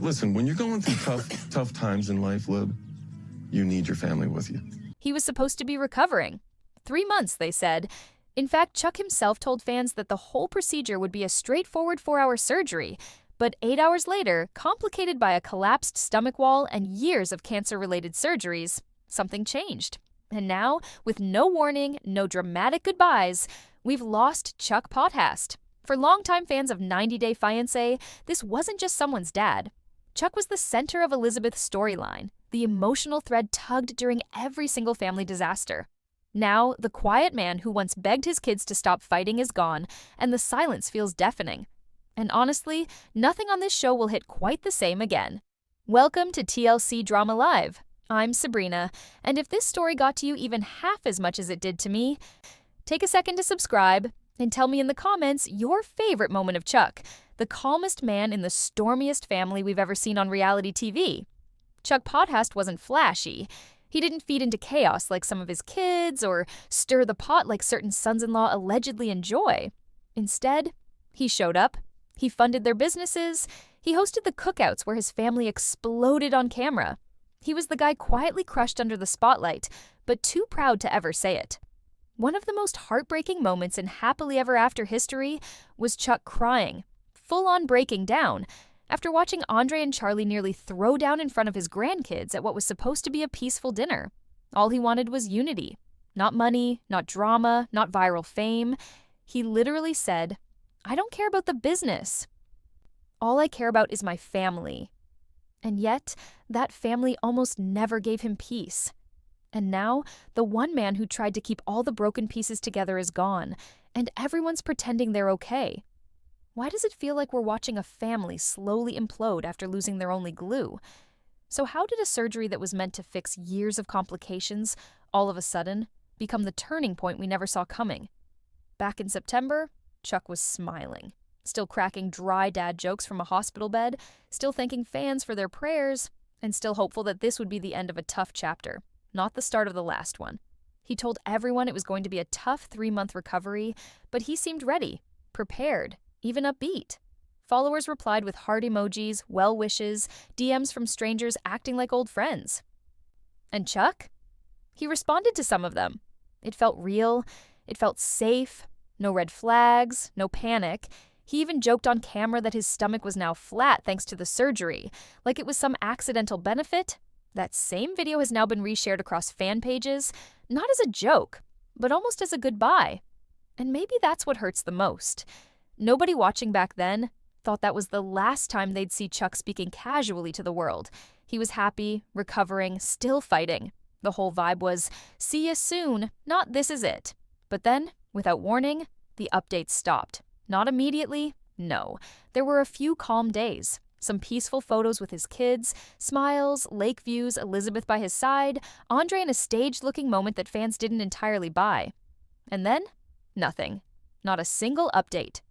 Listen, when you're going through tough times in life, Lib, you need your family with you. He was supposed to be recovering. 3 months, they said. In fact, Chuck himself told fans that the whole procedure would be a straightforward 4-hour surgery, but 8 hours later, complicated by a collapsed stomach wall and years of cancer-related surgeries, something changed. And now, with no warning, no dramatic goodbyes, we've lost Chuck Potthast. For longtime fans of 90 Day Fiancé, this wasn't just someone's dad. Chuck was the center of Elizabeth's storyline, the emotional thread tugged during every single family disaster. Now, the quiet man who once begged his kids to stop fighting is gone, and the silence feels deafening. And honestly, nothing on this show will hit quite the same again. Welcome to TLC Drama Live. I'm Sabrina, and if this story got to you even half as much as it did to me, take a second to subscribe and tell me in the comments your favorite moment of Chuck, the calmest man in the stormiest family we've ever seen on reality TV. Chuck Potthasts wasn't flashy. He didn't feed into chaos like some of his kids or stir the pot like certain sons-in-law allegedly enjoy. Instead, he showed up, he funded their businesses, he hosted the cookouts where his family exploded on camera. He was the guy quietly crushed under the spotlight, but too proud to ever say it. One of the most heartbreaking moments in happily ever after history was Chuck crying, full-on breaking down, after watching Andre and Charlie nearly throw down in front of his grandkids at what was supposed to be a peaceful dinner. All he wanted was unity. Not money, not drama, not viral fame. He literally said, "I don't care about the business. All I care about is my family." And yet, that family almost never gave him peace. And now, the one man who tried to keep all the broken pieces together is gone, and everyone's pretending they're okay. Why does it feel like we're watching a family slowly implode after losing their only glue? So how did a surgery that was meant to fix years of complications, all of a sudden, become the turning point we never saw coming? Back in September, Chuck was smiling, still cracking dry dad jokes from a hospital bed, still thanking fans for their prayers, and still hopeful that this would be the end of a tough chapter, not the start of the last one. He told everyone it was going to be a tough 3-month recovery, but he seemed ready, prepared, even upbeat. Followers replied with heart emojis, well wishes, DMs from strangers acting like old friends. And Chuck? He responded to some of them. It felt real, it felt safe, no red flags, no panic. He even joked on camera that his stomach was now flat thanks to the surgery, like it was some accidental benefit. That same video has now been reshared across fan pages, not as a joke, but almost as a goodbye. And maybe that's what hurts the most. Nobody watching back then thought that was the last time they'd see Chuck speaking casually to the world. He was happy, recovering, still fighting. The whole vibe was, see you soon, not this is it. But then, without warning, the updates stopped. Not immediately, no. There were a few calm days, some peaceful photos with his kids, smiles, lake views, Elizabeth by his side, Andre in a staged-looking moment that fans didn't entirely buy. And then, nothing. Not a single update.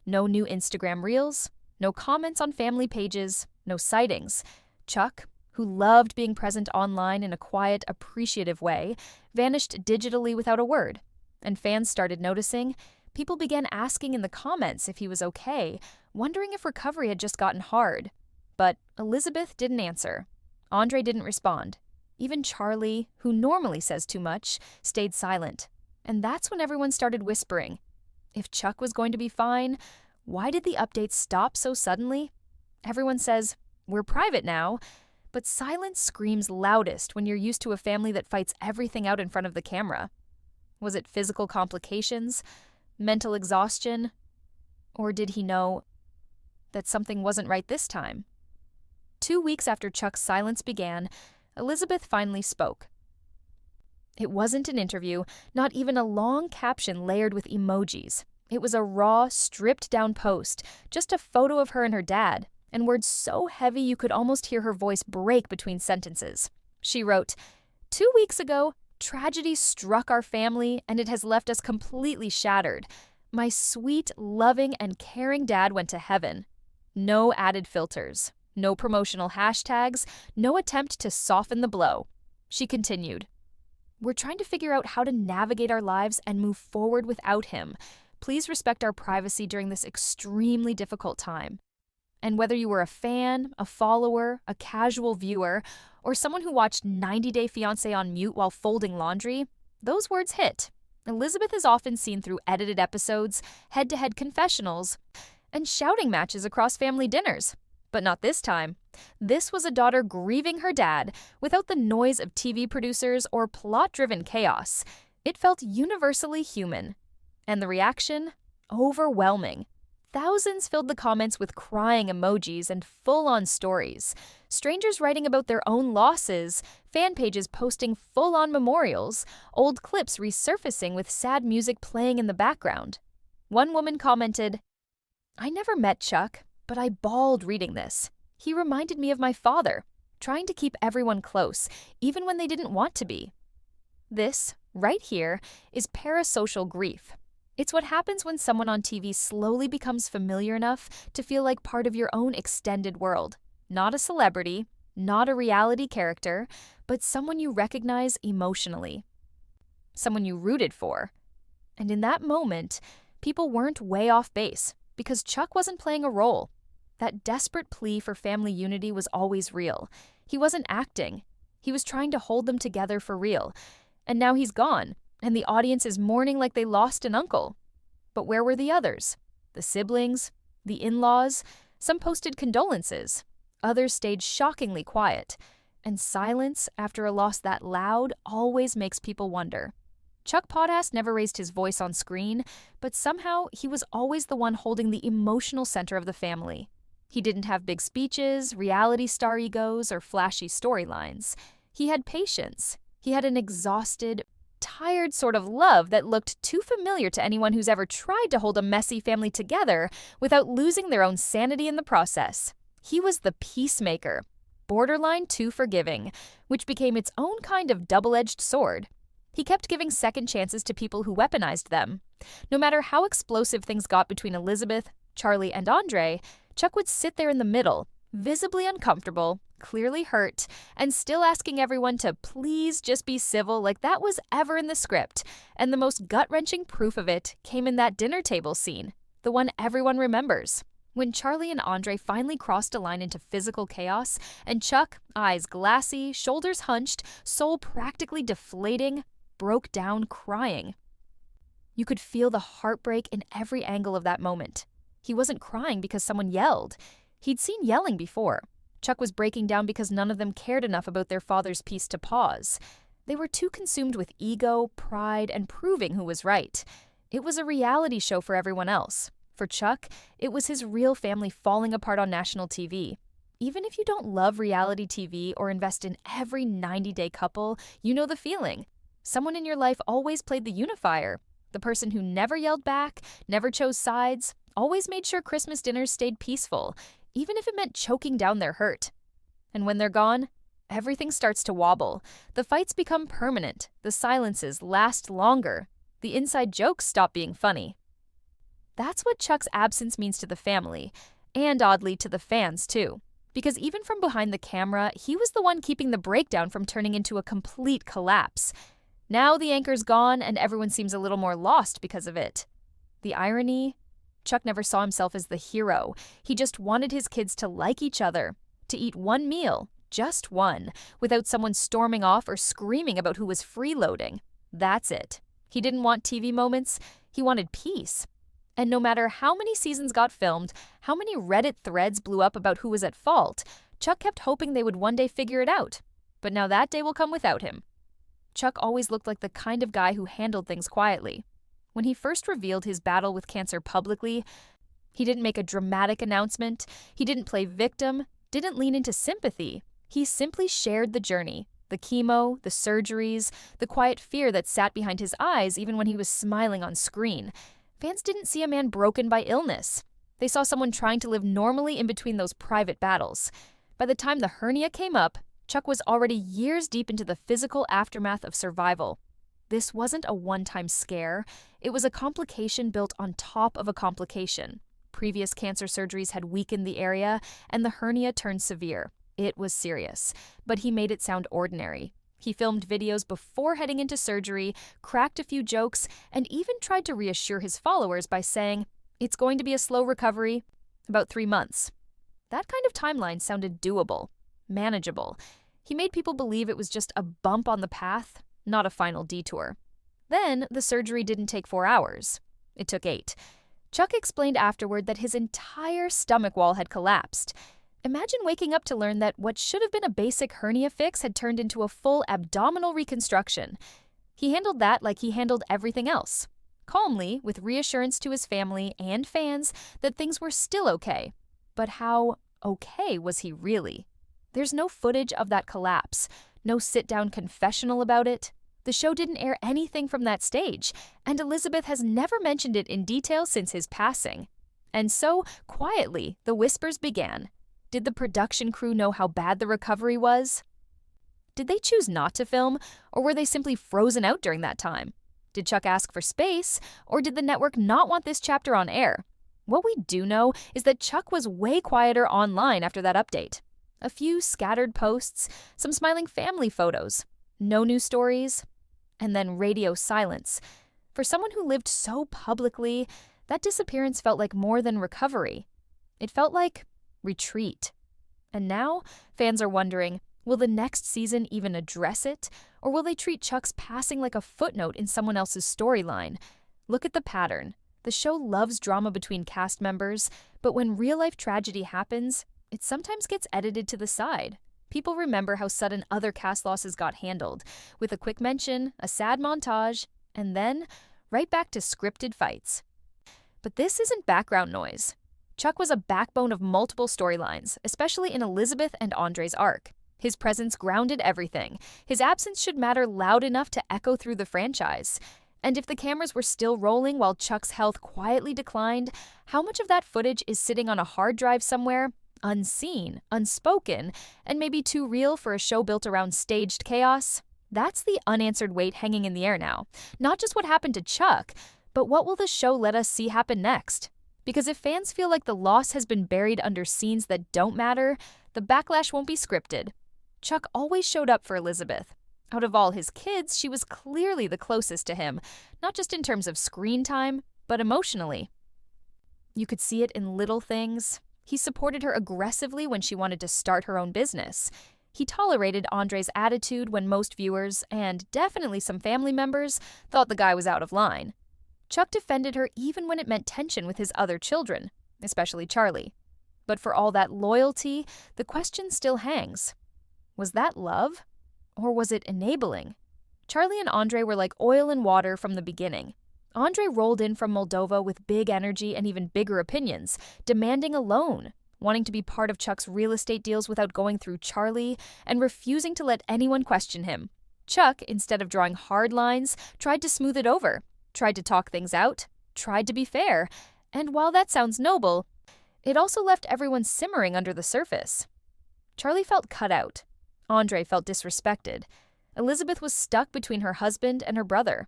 No new Instagram reels, no comments on family pages, no sightings. Chuck, who loved being present online in a quiet, appreciative way, vanished digitally without a word. And fans started noticing. People began asking in the comments if he was okay, wondering if recovery had just gotten hard. But Elizabeth didn't answer. Andre didn't respond. Even Charlie, who normally says too much, stayed silent. And that's when everyone started whispering. If Chuck was going to be fine, why did the updates stop so suddenly? Everyone says, we're private now, but silence screams loudest when you're used to a family that fights everything out in front of the camera. Was it physical complications? Mental exhaustion? Or did he know that something wasn't right this time? 2 weeks after Chuck's silence began, Elizabeth finally spoke. It wasn't an interview, not even a long caption layered with emojis. It was a raw, stripped-down post, just a photo of her and her dad, and words so heavy you could almost hear her voice break between sentences. She wrote, 2 weeks ago, tragedy struck our family, and it has left us completely shattered. My sweet, loving, and caring dad went to heaven. No added filters, no promotional hashtags, no attempt to soften the blow. She continued, we're trying to figure out how to navigate our lives and move forward without him. Please respect our privacy during this extremely difficult time. And whether you were a fan, a follower, a casual viewer, or someone who watched 90 Day Fiancé on mute while folding laundry, those words hit. Elizabeth is often seen through edited episodes, head-to-head confessionals, and shouting matches across family dinners. But not this time. This was a daughter grieving her dad without the noise of TV producers or plot-driven chaos. It felt universally human. And the reaction? Overwhelming. Thousands filled the comments with crying emojis and full-on stories. Strangers writing about their own losses, fan pages posting full-on memorials, old clips resurfacing with sad music playing in the background. One woman commented, "I never met Chuck, but I bawled reading this. He reminded me of my father, trying to keep everyone close, even when they didn't want to be." This, right here, is parasocial grief. It's what happens when someone on TV slowly becomes familiar enough to feel like part of your own extended world. Not a celebrity, not a reality character, but someone you recognize emotionally. Someone you rooted for. And in that moment, people weren't way off base because Chuck wasn't playing a role. That desperate plea for family unity was always real. He wasn't acting. He was trying to hold them together for real. And now he's gone. And the audience is mourning like they lost an uncle. But where were the others? The siblings? The in-laws? Some posted condolences. Others stayed shockingly quiet. And silence, after a loss that loud, always makes people wonder. Chuck Potthasts never raised his voice on screen, but somehow he was always the one holding the emotional center of the family. He didn't have big speeches, reality star egos, or flashy storylines. He had patience. He had an exhausted, tired sort of love that looked too familiar to anyone who's ever tried to hold a messy family together without losing their own sanity in the process. He was the peacemaker, borderline too forgiving, which became its own kind of double-edged sword. He kept giving second chances to people who weaponized them. No matter how explosive things got between Elizabeth, Charlie, and Andre, Chuck would sit there in the middle, visibly uncomfortable, clearly hurt, and still asking everyone to please just be civil like that was ever in the script. And the most gut-wrenching proof of it came in that dinner table scene, the one everyone remembers. When Charlie and Andre finally crossed a line into physical chaos, and Chuck, eyes glassy, shoulders hunched, soul practically deflating, broke down crying. You could feel the heartbreak in every angle of that moment. He wasn't crying because someone yelled. He'd seen yelling before. Chuck was breaking down because none of them cared enough about their father's peace to pause. They were too consumed with ego, pride, and proving who was right. It was a reality show for everyone else. For Chuck, it was his real family falling apart on national TV. Even if you don't love reality TV or invest in every 90-day couple, you know the feeling. Someone in your life always played the unifier. The person who never yelled back, never chose sides, always made sure Christmas dinners stayed peaceful, even if it meant choking down their hurt. And when they're gone, everything starts to wobble. The fights become permanent. The silences last longer. The inside jokes stop being funny. That's what Chuck's absence means to the family, and oddly to the fans too. Because even from behind the camera, he was the one keeping the breakdown from turning into a complete collapse. Now the anchor's gone and everyone seems a little more lost because of it. The irony? Chuck never saw himself as the hero. He just wanted his kids to like each other, to eat one meal, just one, without someone storming off or screaming about who was freeloading. That's it. He didn't want TV moments. He wanted peace. And no matter how many seasons got filmed, how many Reddit threads blew up about who was at fault, Chuck kept hoping they would one day figure it out. But now that day will come without him. Chuck always looked like the kind of guy who handled things quietly. When he first revealed his battle with cancer publicly, he didn't make a dramatic announcement, he didn't play victim, didn't lean into sympathy. He simply shared the journey, the chemo, the surgeries, the quiet fear that sat behind his eyes even when he was smiling on screen. Fans didn't see a man broken by illness. They saw someone trying to live normally in between those private battles. By the time the hernia came up, Chuck was already years deep into the physical aftermath of survival. This wasn't a one-time scare. It was a complication built on top of a complication. Previous cancer surgeries had weakened the area, and the hernia turned severe. It was serious, but he made it sound ordinary. He filmed videos before heading into surgery, cracked a few jokes, and even tried to reassure his followers by saying, "It's going to be a slow recovery, about 3 months." That kind of timeline sounded doable, manageable. He made people believe it was just a bump on the path, not a final detour. Then, the surgery didn't take 4 hours. It took 8. Chuck explained afterward that his entire stomach wall had collapsed. Imagine waking up to learn that what should have been a basic hernia fix had turned into a full abdominal reconstruction. He handled that like he handled everything else. Calmly, with reassurance to his family and fans that things were still okay. But how okay was he really? There's no footage of that collapse, no sit-down confessional about it. The show didn't air anything from that stage, and Elizabeth has never mentioned it in detail since his passing. And so, quietly, the whispers began. Did the production crew know how bad the recovery was? Did they choose not to film, or were they simply frozen out during that time? Did Chuck ask for space, or did the network not want this chapter on air? What we do know is that Chuck was way quieter online after that update. A few scattered posts, some smiling family photos, no new stories, and then radio silence. For someone who lived so publicly, that disappearance felt like more than recovery. It felt like retreat. And now, fans are wondering, will the next season even address it? Or will they treat Chuck's passing like a footnote in someone else's storyline? Look at the pattern. The show loves drama between cast members, but when real-life tragedy happens, it sometimes gets edited to the side. People remember how sudden other cast losses got handled, with a quick mention, a sad montage, and then right back to scripted fights. But this isn't background noise. Chuck was a backbone of multiple storylines, especially in Elizabeth and Andre's arc. His presence grounded everything. His absence should matter loud enough to echo through the franchise. And if the cameras were still rolling while Chuck's health quietly declined, how much of that footage is sitting on a hard drive somewhere, unseen, unspoken, and maybe too real for a show built around staged chaos? That's the unanswered weight hanging in the air now. Not just what happened to Chuck, but what will the show let us see happen next? Because if fans feel like the loss has been buried under scenes that don't matter, the backlash won't be scripted. Chuck always showed up for Elizabeth. Out of all his kids, she was clearly the closest to him, not just in terms of screen time, but emotionally. You could see it in little things. He supported her aggressively when she wanted to start her own business. He tolerated Andre's attitude when most viewers, and definitely some family members, thought the guy was out of line. Chuck defended her even when it meant tension with his other children, especially Charlie. But for all that loyalty, the question still hangs. Was that love? Or was it enabling? Charlie and Andre were like oil and water from the beginning. Andre rolled in from Moldova with big energy and even bigger opinions, demanding a loan, wanting to be part of Chuck's real estate deals without going through Charlie, and refusing to let anyone question him. Chuck, instead of drawing hard lines, tried to smooth it over, tried to talk things out, tried to be fair, and while that sounds noble, it also left everyone simmering under the surface. Charlie felt cut out. Andre felt disrespected. Elizabeth was stuck between her husband and her brother.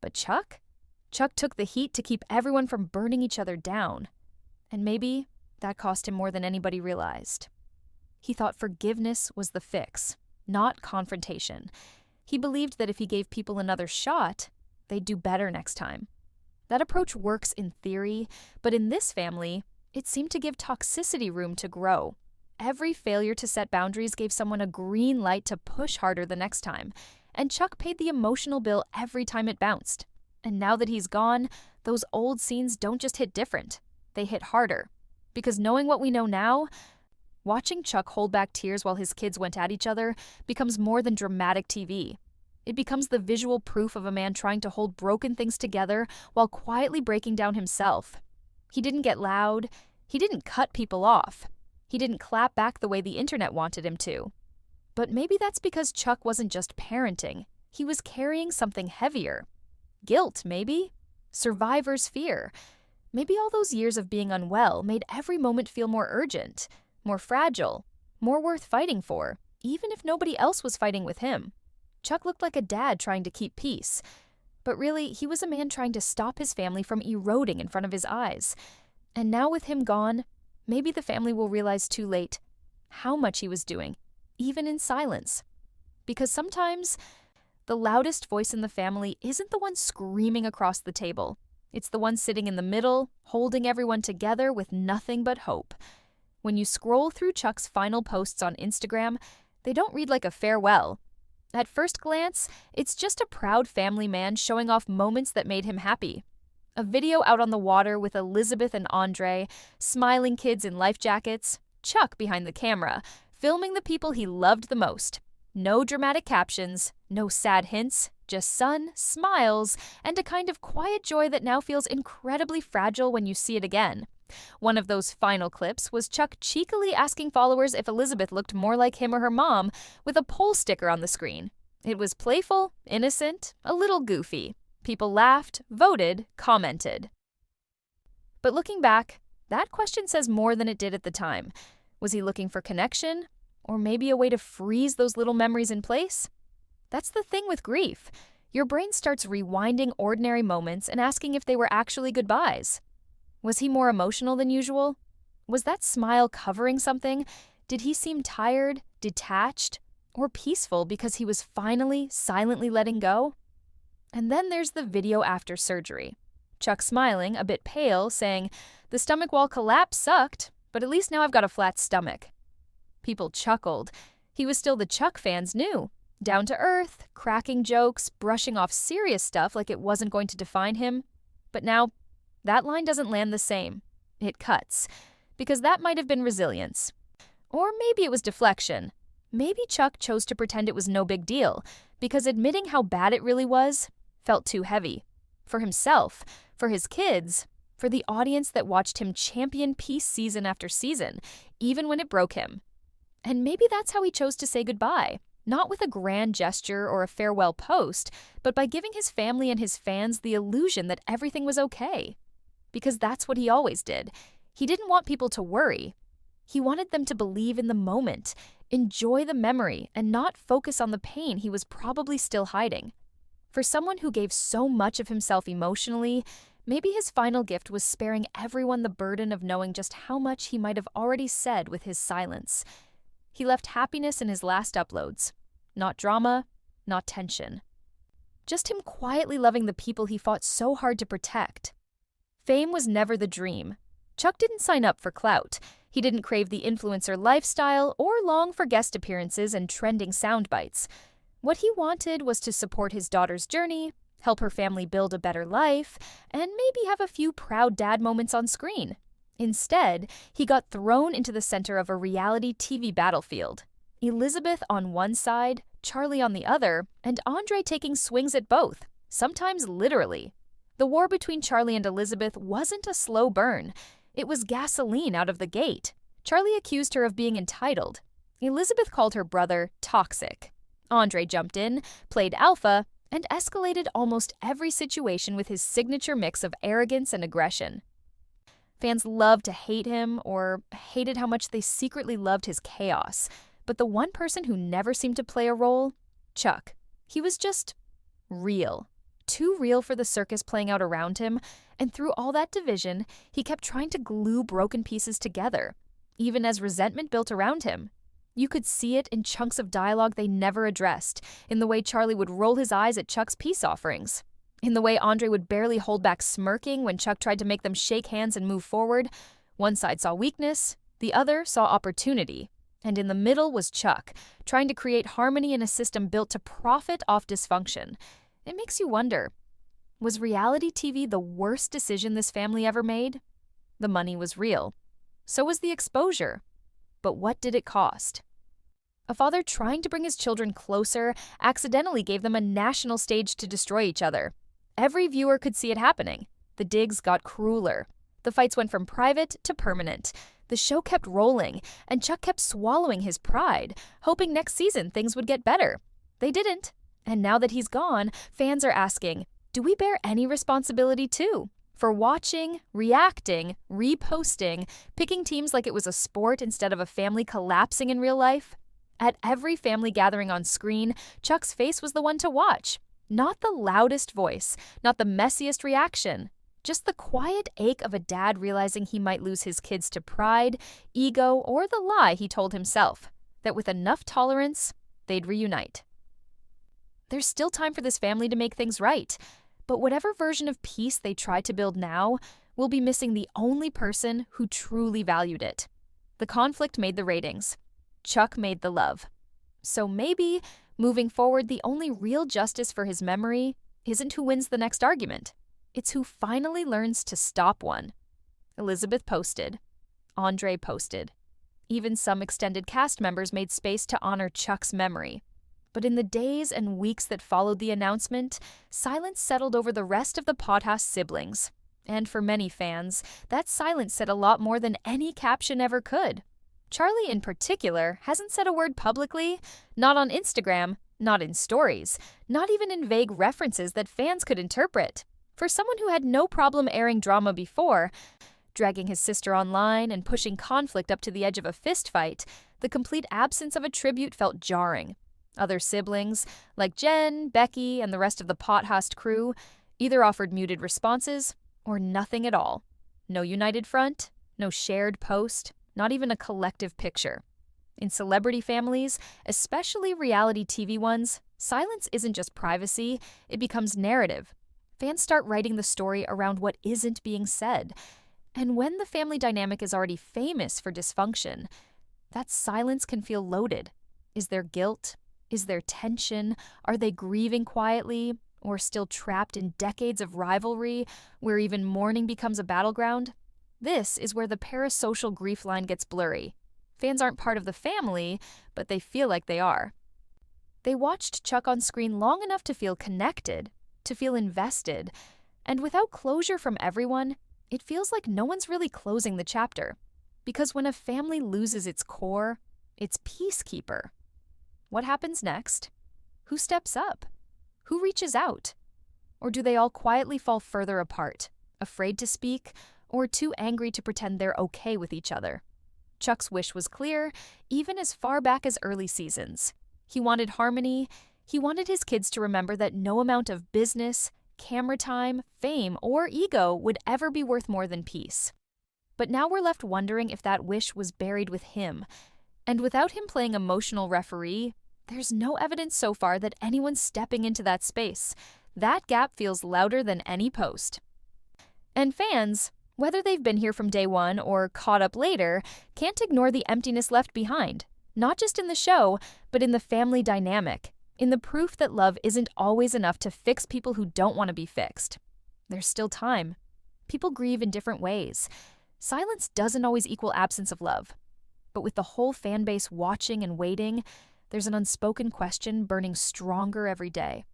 But Chuck? Chuck took the heat to keep everyone from burning each other down. And maybe that cost him more than anybody realized. He thought forgiveness was the fix, not confrontation. He believed that if he gave people another shot, they'd do better next time. That approach works in theory, but in this family, it seemed to give toxicity room to grow. Every failure to set boundaries gave someone a green light to push harder the next time, and Chuck paid the emotional bill every time it bounced. And now that he's gone, those old scenes don't just hit different, they hit harder. Because knowing what we know now, watching Chuck hold back tears while his kids went at each other becomes more than dramatic TV. It becomes the visual proof of a man trying to hold broken things together while quietly breaking down himself. He didn't get loud, he didn't cut people off. He didn't clap back the way the internet wanted him to. But maybe that's because Chuck wasn't just parenting. He was carrying something heavier. Guilt, maybe? Survivor's fear. Maybe all those years of being unwell made every moment feel more urgent, more fragile, more worth fighting for, even if nobody else was fighting with him. Chuck looked like a dad trying to keep peace. But really, he was a man trying to stop his family from eroding in front of his eyes. And now with him gone, maybe the family will realize too late how much he was doing, even in silence. Because sometimes the loudest voice in the family isn't the one screaming across the table. It's the one sitting in the middle, holding everyone together with nothing but hope. When you scroll through Chuck's final posts on Instagram, they don't read like a farewell. At first glance, it's just a proud family man showing off moments that made him happy. A video out on the water with Elizabeth and Andre, smiling kids in life jackets, Chuck behind the camera, filming the people he loved the most. No dramatic captions, no sad hints, just sun, smiles, and a kind of quiet joy that now feels incredibly fragile when you see it again. One of those final clips was Chuck cheekily asking followers if Elizabeth looked more like him or her mom, with a poll sticker on the screen. It was playful, innocent, a little goofy. People laughed, voted, commented. But looking back, that question says more than it did at the time. Was he looking for connection? Or maybe a way to freeze those little memories in place? That's the thing with grief. Your brain starts rewinding ordinary moments and asking if they were actually goodbyes. Was he more emotional than usual? Was that smile covering something? Did he seem tired, detached, or peaceful because he was finally silently letting go? And then there's the video after surgery. Chuck smiling, a bit pale, saying, "The stomach wall collapse sucked, but at least now I've got a flat stomach." People chuckled. He was still the Chuck fans knew. Down to earth, cracking jokes, brushing off serious stuff like it wasn't going to define him. But now, that line doesn't land the same. It cuts. Because that might have been resilience. Or maybe it was deflection. Maybe Chuck chose to pretend it was no big deal, because admitting how bad it really was felt too heavy. For himself, for his kids, for the audience that watched him champion peace season after season, even when it broke him. And maybe that's how he chose to say goodbye. Not with a grand gesture or a farewell post, but by giving his family and his fans the illusion that everything was okay. Because that's what he always did. He didn't want people to worry. He wanted them to believe in the moment, enjoy the memory, and not focus on the pain he was probably still hiding. For someone who gave so much of himself emotionally, maybe his final gift was sparing everyone the burden of knowing just how much he might have already said with his silence. He left happiness in his last uploads. Not drama, not tension. Just him quietly loving the people he fought so hard to protect. Fame was never the dream. Chuck didn't sign up for clout. He didn't crave the influencer lifestyle or long for guest appearances and trending sound bites. What he wanted was to support his daughter's journey, help her family build a better life, and maybe have a few proud dad moments on screen. Instead, he got thrown into the center of a reality TV battlefield. Elizabeth on one side, Charlie on the other, and Andre taking swings at both, sometimes literally. The war between Charlie and Elizabeth wasn't a slow burn. It was gasoline out of the gate. Charlie accused her of being entitled. Elizabeth called her brother toxic. Andre jumped in, played alpha, and escalated almost every situation with his signature mix of arrogance and aggression. Fans loved to hate him or hated how much they secretly loved his chaos. But the one person who never seemed to play a role? Chuck. He was just real. Too real for the circus playing out around him, and through all that division, he kept trying to glue broken pieces together, even as resentment built around him. You could see it in chunks of dialogue they never addressed, in the way Charlie would roll his eyes at Chuck's peace offerings, in the way Andre would barely hold back smirking when Chuck tried to make them shake hands and move forward. One side saw weakness, the other saw opportunity. And in the middle was Chuck, trying to create harmony in a system built to profit off dysfunction. It makes you wonder, was reality TV the worst decision this family ever made? The money was real. So was the exposure. But what did it cost? A father trying to bring his children closer accidentally gave them a national stage to destroy each other. Every viewer could see it happening. The digs got crueler. The fights went from private to permanent. The show kept rolling, and Chuck kept swallowing his pride, hoping next season things would get better. They didn't. And now that he's gone, fans are asking, do we bear any responsibility too? For watching, reacting, reposting, picking teams like it was a sport instead of a family collapsing in real life? At every family gathering on screen, Chuck's face was the one to watch. Not the loudest voice, not the messiest reaction. Just the quiet ache of a dad realizing he might lose his kids to pride, ego, or the lie he told himself, that with enough tolerance, they'd reunite. There's still time for this family to make things right, but whatever version of peace they try to build now will be missing the only person who truly valued it. The conflict made the ratings. Chuck made the love. So maybe, moving forward, the only real justice for his memory isn't who wins the next argument. It's who finally learns to stop one. Elizabeth posted. Andre posted. Even some extended cast members made space to honor Chuck's memory. But in the days and weeks that followed the announcement, silence settled over the rest of the Potthasts siblings. And for many fans, that silence said a lot more than any caption ever could. Charlie, in particular, hasn't said a word publicly, not on Instagram, not in stories, not even in vague references that fans could interpret. For someone who had no problem airing drama before, dragging his sister online and pushing conflict up to the edge of a fistfight, the complete absence of a tribute felt jarring. Other siblings, like Jen, Becky, and the rest of the Potthast crew, either offered muted responses or nothing at all. No united front, no shared post, not even a collective picture. In celebrity families, especially reality TV ones, silence isn't just privacy, it becomes narrative. Fans start writing the story around what isn't being said. And when the family dynamic is already famous for dysfunction, that silence can feel loaded. Is there guilt? Is there tension? Are they grieving quietly? Or still trapped in decades of rivalry, where even mourning becomes a battleground? This is where the parasocial grief line gets blurry. Fans aren't part of the family, but they feel like they are. They watched Chuck on screen long enough to feel connected, to feel invested, and without closure from everyone, it feels like no one's really closing the chapter. Because when a family loses its core, its peacekeeper, what happens next? Who steps up? Who reaches out? Or do they all quietly fall further apart, afraid to speak, or too angry to pretend they're okay with each other? Chuck's wish was clear, even as far back as early seasons. He wanted harmony. He wanted his kids to remember that no amount of business, camera time, fame, or ego would ever be worth more than peace. But now we're left wondering if that wish was buried with him. And without him playing emotional referee, there's no evidence so far that anyone's stepping into that space. That gap feels louder than any post. And fans, whether they've been here from day one or caught up later, can't ignore the emptiness left behind. Not just in the show, but in the family dynamic. In the proof that love isn't always enough to fix people who don't want to be fixed. There's still time. People grieve in different ways. Silence doesn't always equal absence of love. But with the whole fan base watching and waiting, there's an unspoken question burning stronger every day.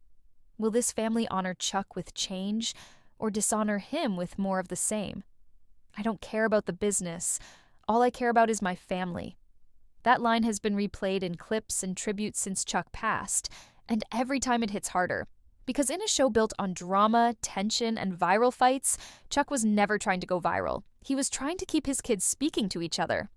Will this family honor Chuck with change, or dishonor him with more of the same? I don't care about the business. All I care about is my family. That line has been replayed in clips and tributes since Chuck passed, and every time it hits harder. Because in a show built on drama, tension, and viral fights, Chuck was never trying to go viral. He was trying to keep his kids speaking to each other.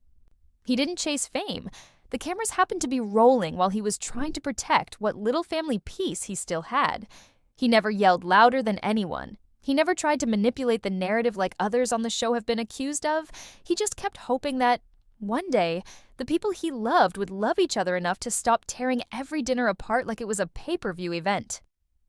He didn't chase fame. The cameras happened to be rolling while he was trying to protect what little family peace he still had. He never yelled louder than anyone. He never tried to manipulate the narrative like others on the show have been accused of. He just kept hoping that one day, the people he loved would love each other enough to stop tearing every dinner apart like it was a pay-per-view event.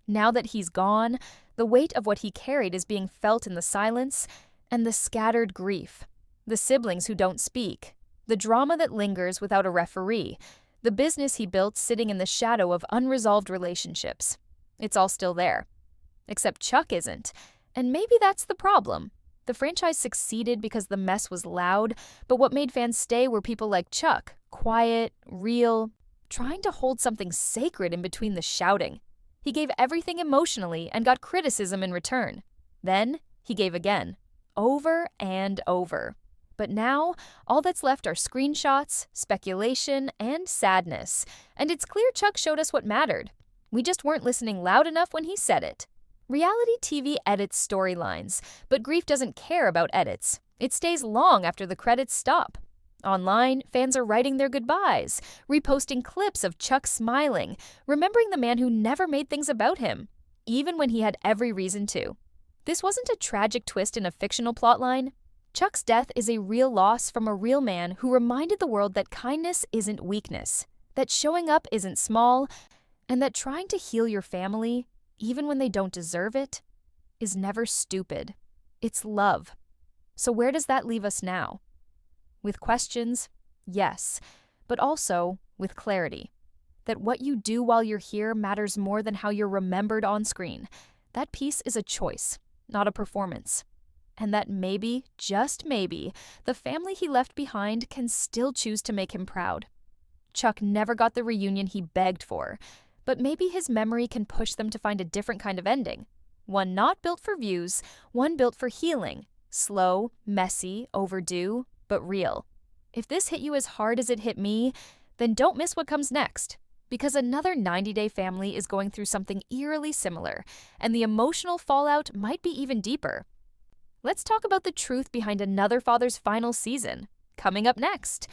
Now that he's gone, the weight of what he carried is being felt in the silence and the scattered grief. The siblings who don't speak. The drama that lingers without a referee. The business he built sitting in the shadow of unresolved relationships. It's all still there. Except Chuck isn't. And maybe that's the problem. The franchise succeeded because the mess was loud, but what made fans stay were people like Chuck, quiet, real, trying to hold something sacred in between the shouting. He gave everything emotionally and got criticism in return. Then, he gave again. Over and over. But now, all that's left are screenshots, speculation, and sadness. And it's clear Chuck showed us what mattered. We just weren't listening loud enough when he said it. Reality TV edits storylines, but grief doesn't care about edits. It stays long after the credits stop. Online, fans are writing their goodbyes, reposting clips of Chuck smiling, remembering the man who never made things about him, even when he had every reason to. This wasn't a tragic twist in a fictional plotline. Chuck's death is a real loss from a real man who reminded the world that kindness isn't weakness, that showing up isn't small, and that trying to heal your family, even when they don't deserve it, is never stupid. It's love. So where does that leave us now? With questions, yes, but also with clarity. That what you do while you're here matters more than how you're remembered on screen. That piece is a choice, not a performance. And that maybe, just maybe, the family he left behind can still choose to make him proud. Chuck never got the reunion he begged for, but maybe his memory can push them to find a different kind of ending. One not built for views, one built for healing. Slow, messy, overdue, but real. If this hit you as hard as it hit me, then don't miss what comes next. Because another 90-Day family is going through something eerily similar, and the emotional fallout might be even deeper. Let's talk about the truth behind another father's final season, coming up next.